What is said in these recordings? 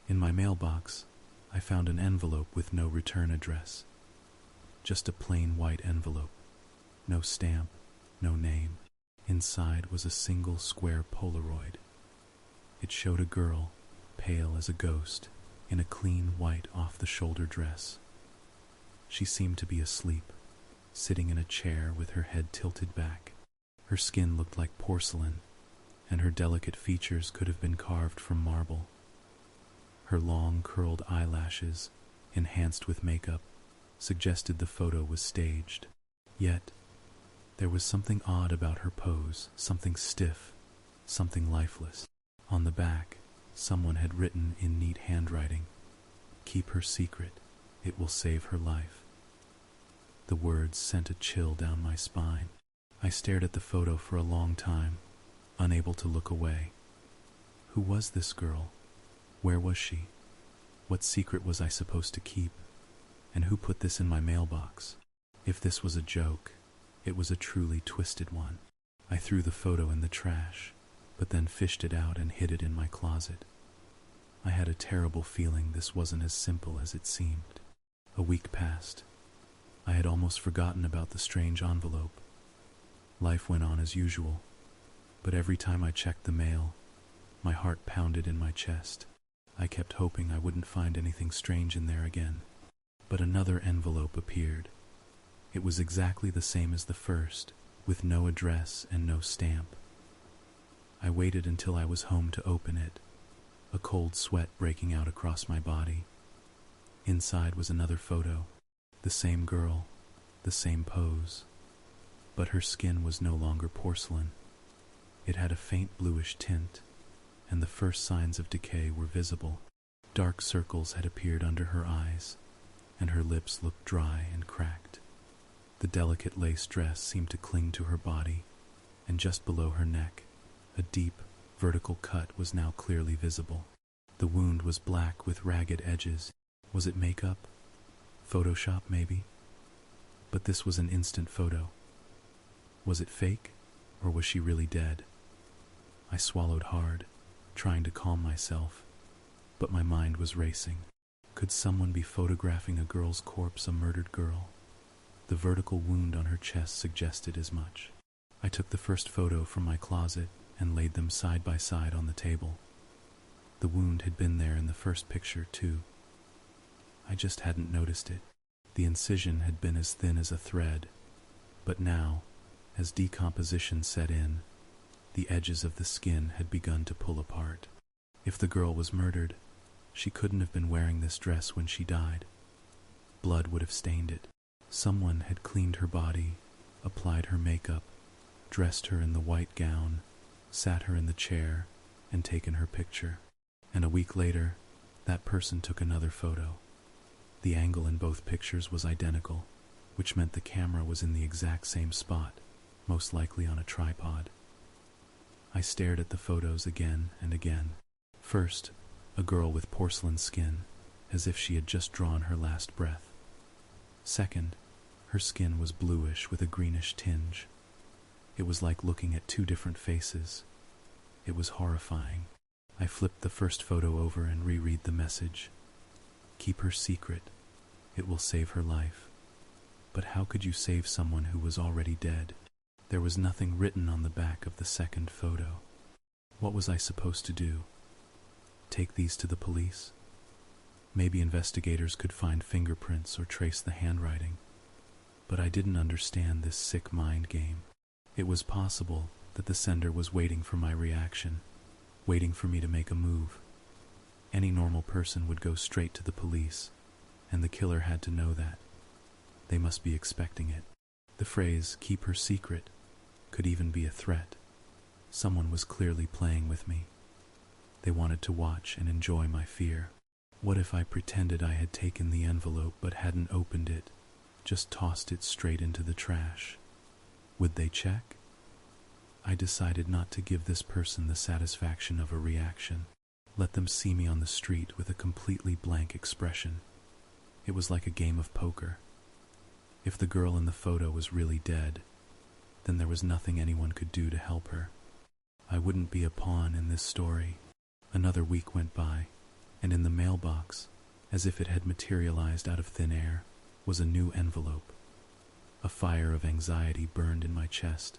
In my mailbox, I found an envelope with no return address. Just a plain white envelope. No stamp, no name. Inside was a single square Polaroid. It showed a girl, pale as a ghost, in a clean white off-the-shoulder dress. She seemed to be asleep, sitting in a chair with her head tilted back. Her skin looked like porcelain, and her delicate features could have been carved from marble. Her long, curled eyelashes, enhanced with makeup, suggested the photo was staged. Yet, there was something odd about her pose, something stiff, something lifeless. On the back, someone had written in neat handwriting, "Keep her secret, it will save her life." The words sent a chill down my spine. I stared at the photo for a long time, unable to look away. Who was this girl? Where was she? What secret was I supposed to keep? And who put this in my mailbox? If this was a joke, it was a truly twisted one. I threw the photo in the trash, but then fished it out and hid it in my closet. I had a terrible feeling this wasn't as simple as it seemed. A week passed. I had almost forgotten about the strange envelope. Life went on as usual, but every time I checked the mail, my heart pounded in my chest. I kept hoping I wouldn't find anything strange in there again. But another envelope appeared. It was exactly the same as the first, with no address and no stamp. I waited until I was home to open it, a cold sweat breaking out across my body. Inside was another photo, the same girl, the same pose. But her skin was no longer porcelain. It had a faint bluish tint, and the first signs of decay were visible. Dark circles had appeared under her eyes, and her lips looked dry and cracked. The delicate lace dress seemed to cling to her body, and just below her neck, a deep, vertical cut was now clearly visible. The wound was black with ragged edges. Was it makeup? Photoshop, maybe? But this was an instant photo. Was it fake, or was she really dead? I swallowed hard, trying to calm myself, but my mind was racing. Could someone be photographing a girl's corpse, a murdered girl? The vertical wound on her chest suggested as much. I took the first photo from my closet and laid them side by side on the table. The wound had been there in the first picture, too. I just hadn't noticed it. The incision had been as thin as a thread, but now, as decomposition set in, the edges of the skin had begun to pull apart. If the girl was murdered, she couldn't have been wearing this dress when she died. Blood would have stained it. Someone had cleaned her body, applied her makeup, dressed her in the white gown, sat her in the chair, and taken her picture. And a week later, that person took another photo. The angle in both pictures was identical, which meant the camera was in the exact same spot, most likely on a tripod. I stared at the photos again and again. First, a girl with porcelain skin, as if she had just drawn her last breath. Second, her skin was bluish with a greenish tinge. It was like looking at two different faces. It was horrifying. I flipped the first photo over and reread the message. Keep her secret. It will save her life. But how could you save someone who was already dead? There was nothing written on the back of the second photo. What was I supposed to do? Take these to the police? Maybe investigators could find fingerprints or trace the handwriting. But I didn't understand this sick mind game. It was possible that the sender was waiting for my reaction, waiting for me to make a move. Any normal person would go straight to the police, and the killer had to know that. They must be expecting it. The phrase, "keep her secret," could even be a threat. Someone was clearly playing with me. They wanted to watch and enjoy my fear. What if I pretended I had taken the envelope but hadn't opened it, just tossed it straight into the trash? Would they check? I decided not to give this person the satisfaction of a reaction. Let them see me on the street with a completely blank expression. It was like a game of poker. If the girl in the photo was really dead, then there was nothing anyone could do to help her. I wouldn't be a pawn in this story. Another week went by. And in the mailbox, as if it had materialized out of thin air, was a new envelope. A fire of anxiety burned in my chest,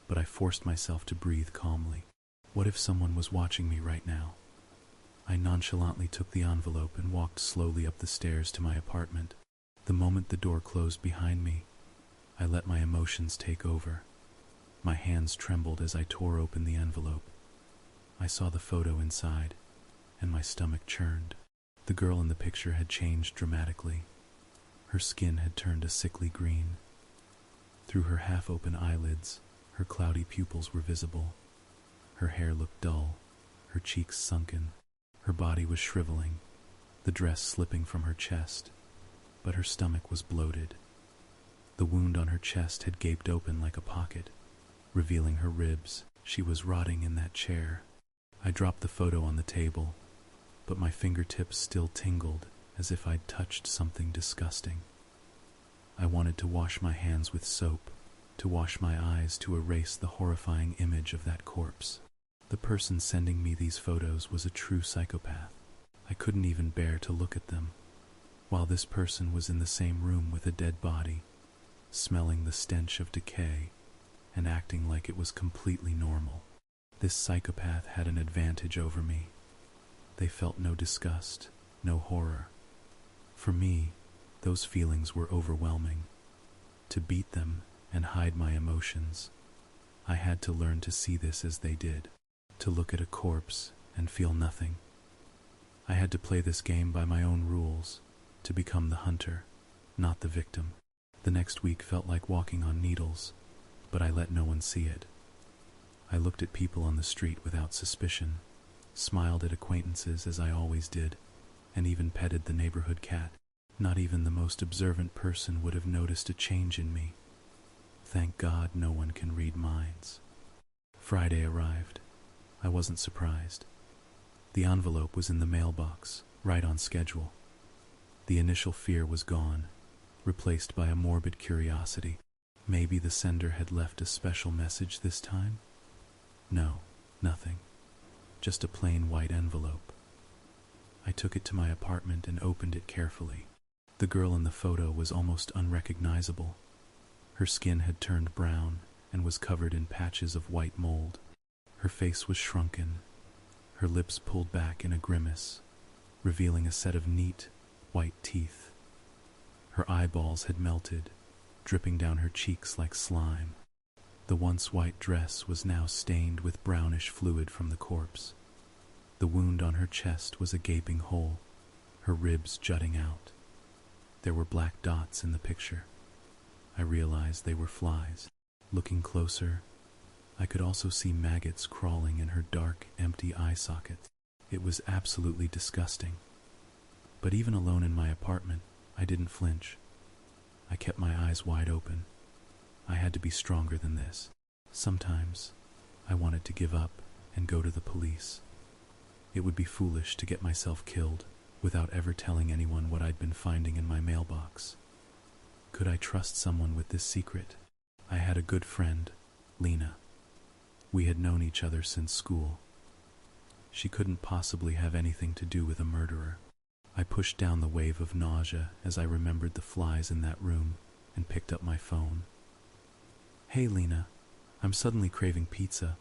but I forced myself to breathe calmly. What if someone was watching me right now? I nonchalantly took the envelope and walked slowly up the stairs to my apartment. The moment the door closed behind me, I let my emotions take over. My hands trembled as I tore open the envelope. I saw the photo inside, and my stomach churned. The girl in the picture had changed dramatically. Her skin had turned a sickly green. Through her half-open eyelids, her cloudy pupils were visible. Her hair looked dull, her cheeks sunken. Her body was shriveling, the dress slipping from her chest, but her stomach was bloated. The wound on her chest had gaped open like a pocket, revealing her ribs. She was rotting in that chair. I dropped the photo on the table, but my fingertips still tingled as if I'd touched something disgusting. I wanted to wash my hands with soap, to wash my eyes to erase the horrifying image of that corpse. The person sending me these photos was a true psychopath. I couldn't even bear to look at them, while this person was in the same room with a dead body, smelling the stench of decay and acting like it was completely normal. This psychopath had an advantage over me. They felt no disgust, no horror. For me, those feelings were overwhelming. To beat them and hide my emotions, I had to learn to see this as they did, to look at a corpse and feel nothing. I had to play this game by my own rules, to become the hunter, not the victim. The next week felt like walking on needles, but I let no one see it. I looked at people on the street without suspicion, smiled at acquaintances as I always did, and even petted the neighborhood cat. Not even the most observant person would have noticed a change in me. Thank God no one can read minds. Friday arrived. I wasn't surprised. The envelope was in the mailbox, right on schedule. The initial fear was gone, replaced by a morbid curiosity. Maybe the sender had left a special message this time? No, nothing. Just a plain white envelope. I took it to my apartment and opened it carefully. The girl in the photo was almost unrecognizable. Her skin had turned brown and was covered in patches of white mold. Her face was shrunken, her lips pulled back in a grimace, revealing a set of neat, white teeth. Her eyeballs had melted, dripping down her cheeks like slime. The once white dress was now stained with brownish fluid from the corpse. The wound on her chest was a gaping hole, her ribs jutting out. There were black dots in the picture. I realized they were flies. Looking closer, I could also see maggots crawling in her dark, empty eye sockets. It was absolutely disgusting. But even alone in my apartment, I didn't flinch. I kept my eyes wide open. I had to be stronger than this. Sometimes, I wanted to give up and go to the police. It would be foolish to get myself killed without ever telling anyone what I'd been finding in my mailbox. Could I trust someone with this secret? I had a good friend, Lena. We had known each other since school. She couldn't possibly have anything to do with a murderer. I pushed down the wave of nausea as I remembered the flies in that room and picked up my phone. Hey Lena, I'm suddenly craving pizza,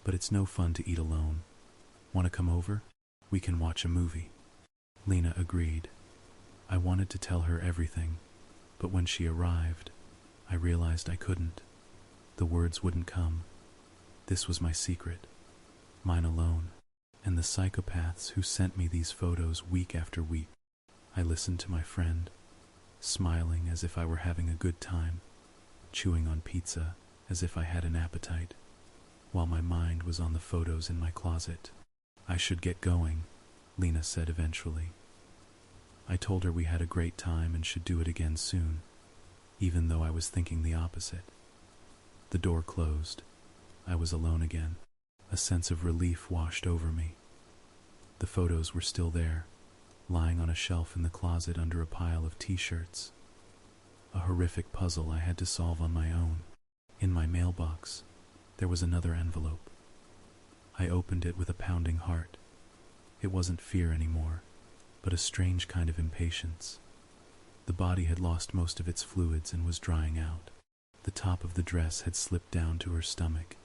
but it's no fun to eat alone. Want to come over? We can watch a movie. Lena agreed. I wanted to tell her everything, but when she arrived, I realized I couldn't. The words wouldn't come. This was my secret, mine alone, and the psychopaths who sent me these photos week after week. I listened to my friend, smiling as if I were having a good time, chewing on pizza as if I had an appetite, while my mind was on the photos in my closet. I should get going, Lena said eventually. I told her we had a great time and should do it again soon, even though I was thinking the opposite. The door closed. I was alone again. A sense of relief washed over me. The photos were still there, lying on a shelf in the closet under a pile of t-shirts. A horrific puzzle I had to solve on my own. In my mailbox, there was another envelope. I opened it with a pounding heart. It wasn't fear anymore, but a strange kind of impatience. The body had lost most of its fluids and was drying out. The top of the dress had slipped down to her stomach,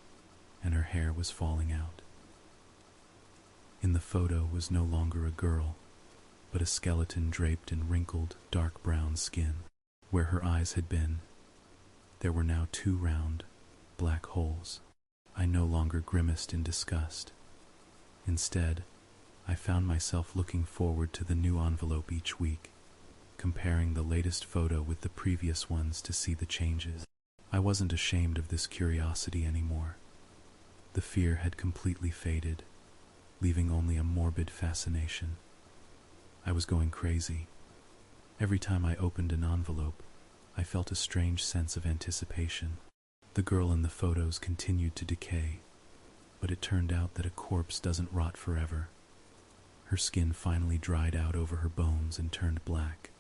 and her hair was falling out. In the photo was no longer a girl, but a skeleton draped in wrinkled, dark brown skin. Where her eyes had been, there were now 2 round, black holes. I no longer grimaced in disgust. Instead, I found myself looking forward to the new envelope each week, comparing the latest photo with the previous ones to see the changes. I wasn't ashamed of this curiosity anymore. The fear had completely faded, leaving only a morbid fascination. I was going crazy. Every time I opened an envelope, I felt a strange sense of anticipation. The girl in the photos continued to decay, but it turned out that a corpse doesn't rot forever. Her skin finally dried out over her bones and turned black.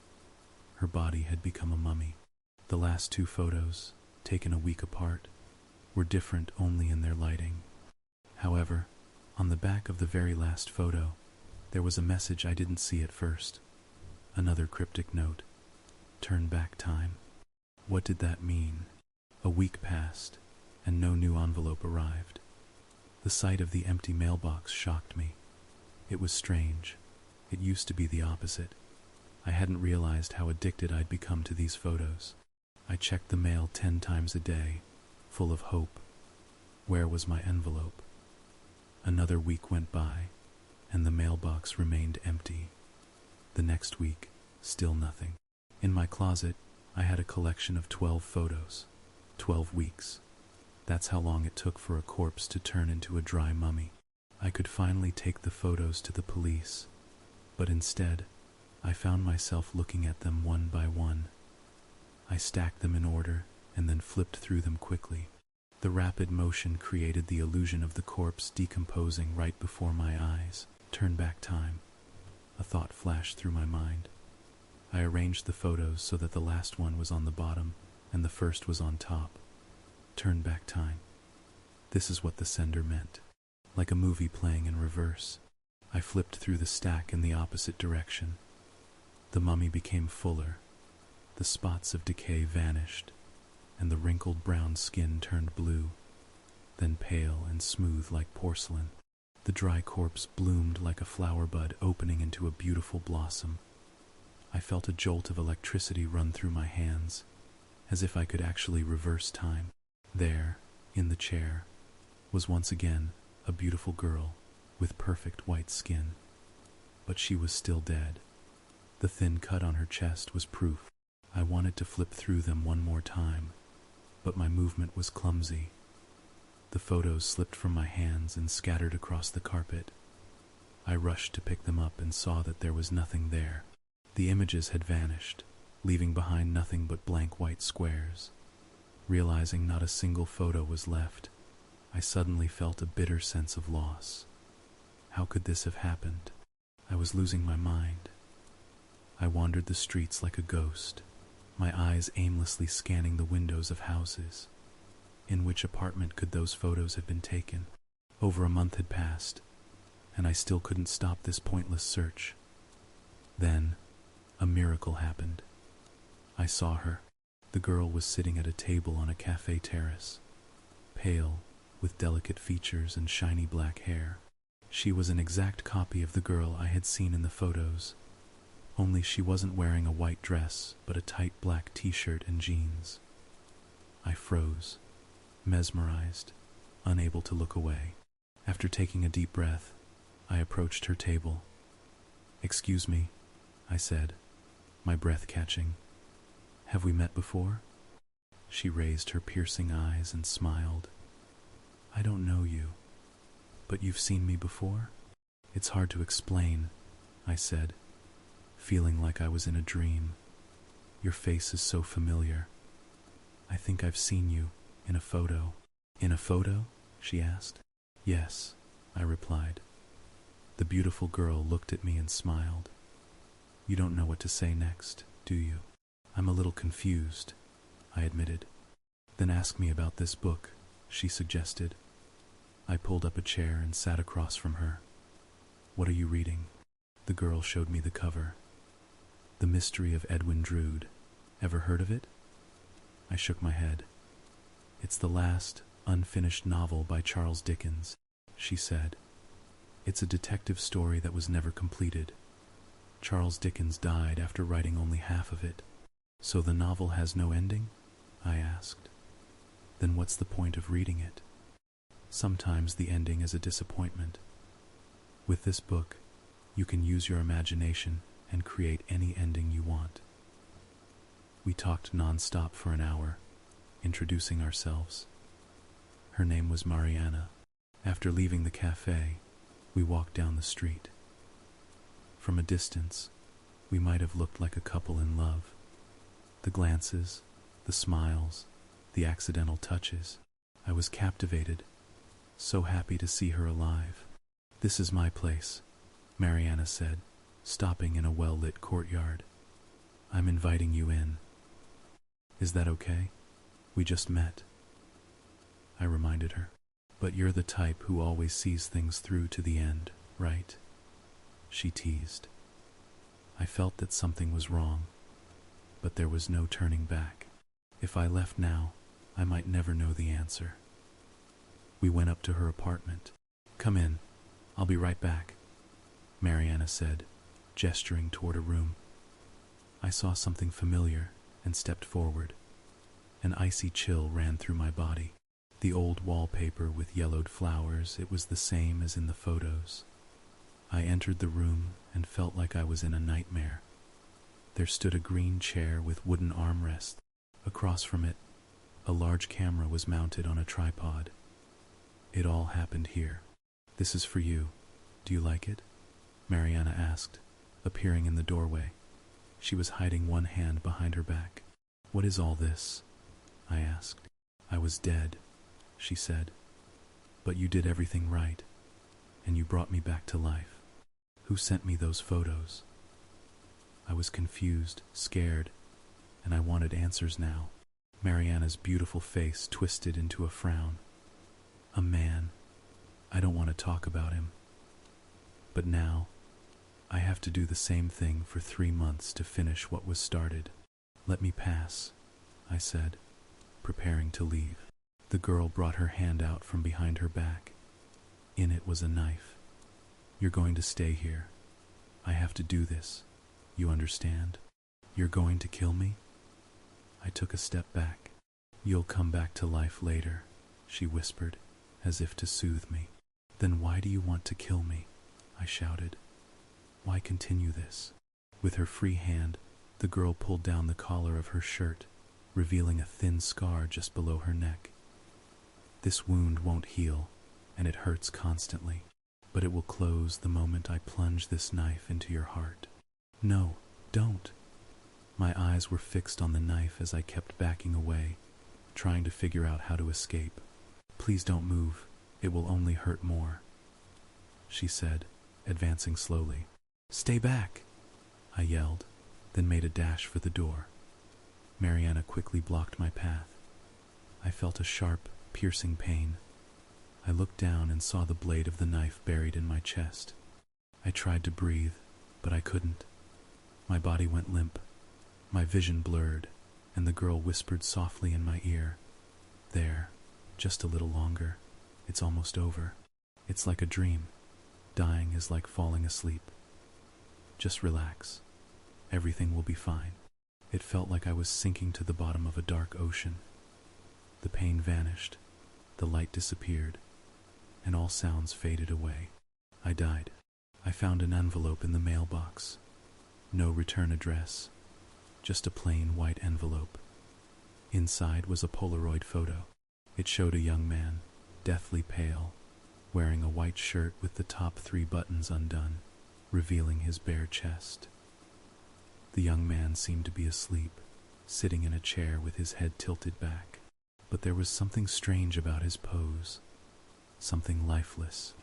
Her body had become a mummy. The last 2 photos, taken a week apart, were different only in their lighting. However, on the back of the very last photo, there was a message I didn't see at first. Another cryptic note. Turn back time. What did that mean? A week passed, and no new envelope arrived. The sight of the empty mailbox shocked me. It was strange. It used to be the opposite. I hadn't realized how addicted I'd become to these photos. I checked the mail 10 times a day, full of hope. Where was my envelope? Another week went by, and the mailbox remained empty. The next week, still nothing. In my closet, I had a collection of 12 photos. 12 weeks. That's how long it took for a corpse to turn into a dry mummy. I could finally take the photos to the police, but instead, I found myself looking at them one by one. I stacked them in order and then flipped through them quickly. The rapid motion created the illusion of the corpse decomposing right before my eyes. Turn back time. A thought flashed through my mind. I arranged the photos so that the last one was on the bottom and the first was on top. Turn back time. This is what the sender meant. Like a movie playing in reverse, I flipped through the stack in the opposite direction. The mummy became fuller. The spots of decay vanished, and the wrinkled brown skin turned blue, then pale and smooth like porcelain. The dry corpse bloomed like a flower bud opening into a beautiful blossom. I felt a jolt of electricity run through my hands, as if I could actually reverse time. There, in the chair, was once again a beautiful girl with perfect white skin. But she was still dead. The thin cut on her chest was proof. I wanted to flip through them one more time, but my movement was clumsy. The photos slipped from my hands and scattered across the carpet. I rushed to pick them up and saw that there was nothing there. The images had vanished, leaving behind nothing but blank white squares. Realizing not a single photo was left, I suddenly felt a bitter sense of loss. How could this have happened? I was losing my mind. I wandered the streets like a ghost, my eyes aimlessly scanning the windows of houses. In which apartment could those photos have been taken? Over a month had passed, and I still couldn't stop this pointless search. Then, a miracle happened. I saw her. The girl was sitting at a table on a cafe terrace, pale, with delicate features and shiny black hair. She was an exact copy of the girl I had seen in the photos, only she wasn't wearing a white dress, but a tight black t-shirt and jeans. I froze, mesmerized, unable to look away. After taking a deep breath, I approached her table. "Excuse me," I said, my breath catching. "Have we met before?" She raised her piercing eyes and smiled. "I don't know you, but you've seen me before?" "It's hard to explain," I said, feeling like I was in a dream. "Your face is so familiar. I think I've seen you in a photo." "In a photo?" she asked. "Yes," I replied. The beautiful girl looked at me and smiled. "You don't know what to say next, do you?" "I'm a little confused," I admitted. "Then ask me about this book," she suggested. I pulled up a chair and sat across from her. "What are you reading?" The girl showed me the cover. The Mystery of Edwin Drood. Ever heard of it? I shook my head. It's the last, unfinished novel by Charles Dickens, she said. It's a detective story that was never completed. Charles Dickens died after writing only half of it. So the novel has no ending? I asked. Then what's the point of reading it? Sometimes the ending is a disappointment. With this book, you can use your imagination and create any ending you want. We talked non-stop for an hour, introducing ourselves. Her name was Mariana. After leaving the cafe, we walked down the street. From a distance, we might have looked like a couple in love. The glances, the smiles, the accidental touches. I was captivated, so happy to see her alive. "This is my place," Mariana said, stopping in a well-lit courtyard. "I'm inviting you in. Is that okay? We just met." I reminded her. "But you're the type who always sees things through to the end, right?" She teased. I felt that something was wrong, but there was no turning back. If I left now, I might never know the answer. We went up to her apartment. "Come in. I'll be right back," Mariana said, gesturing toward a room. I saw something familiar and stepped forward. An icy chill ran through my body. The old wallpaper with yellowed flowers, it was the same as in the photos. I entered the room and felt like I was in a nightmare. There stood a green chair with wooden armrests. Across from it, a large camera was mounted on a tripod. It all happened here. "This is for you. Do you like it?" Mariana asked, appearing in the doorway. She was hiding one hand behind her back. "What is all this?" I asked. "I was dead," she said. "But you did everything right, and you brought me back to life. Who sent me those photos?" I was confused, scared, and I wanted answers now. Mariana's beautiful face twisted into a frown. "A man. I don't want to talk about him. But now, I have to do the same thing for 3 months to finish what was started." "Let me pass," I said, preparing to leave. The girl brought her hand out from behind her back. In it was a knife. "You're going to stay here. I have to do this. You understand? You're going to kill me?" I took a step back. "You'll come back to life later," she whispered, as if to soothe me. "Then why do you want to kill me?" I shouted. "Why continue this?" With her free hand, the girl pulled down the collar of her shirt, revealing a thin scar just below her neck. "This wound won't heal, and it hurts constantly, but it will close the moment I plunge this knife into your heart." "No, don't." My eyes were fixed on the knife as I kept backing away, trying to figure out how to escape. "Please don't move. It will only hurt more," she said, advancing slowly. "Stay back!" I yelled, then made a dash for the door. Mariana quickly blocked my path. I felt a sharp, piercing pain. I looked down and saw the blade of the knife buried in my chest. I tried to breathe, but I couldn't. My body went limp. My vision blurred, and the girl whispered softly in my ear, "There, just a little longer. It's almost over. It's like a dream. Dying is like falling asleep. Just relax. Everything will be fine." It felt like I was sinking to the bottom of a dark ocean. The pain vanished, the light disappeared, and all sounds faded away. I died. I found an envelope in the mailbox. No return address, just a plain white envelope. Inside was a Polaroid photo. It showed a young man, deathly pale, wearing a white shirt with the top 3 buttons undone, revealing his bare chest. The young man seemed to be asleep, sitting in a chair with his head tilted back. But there was something strange about his pose, something lifeless.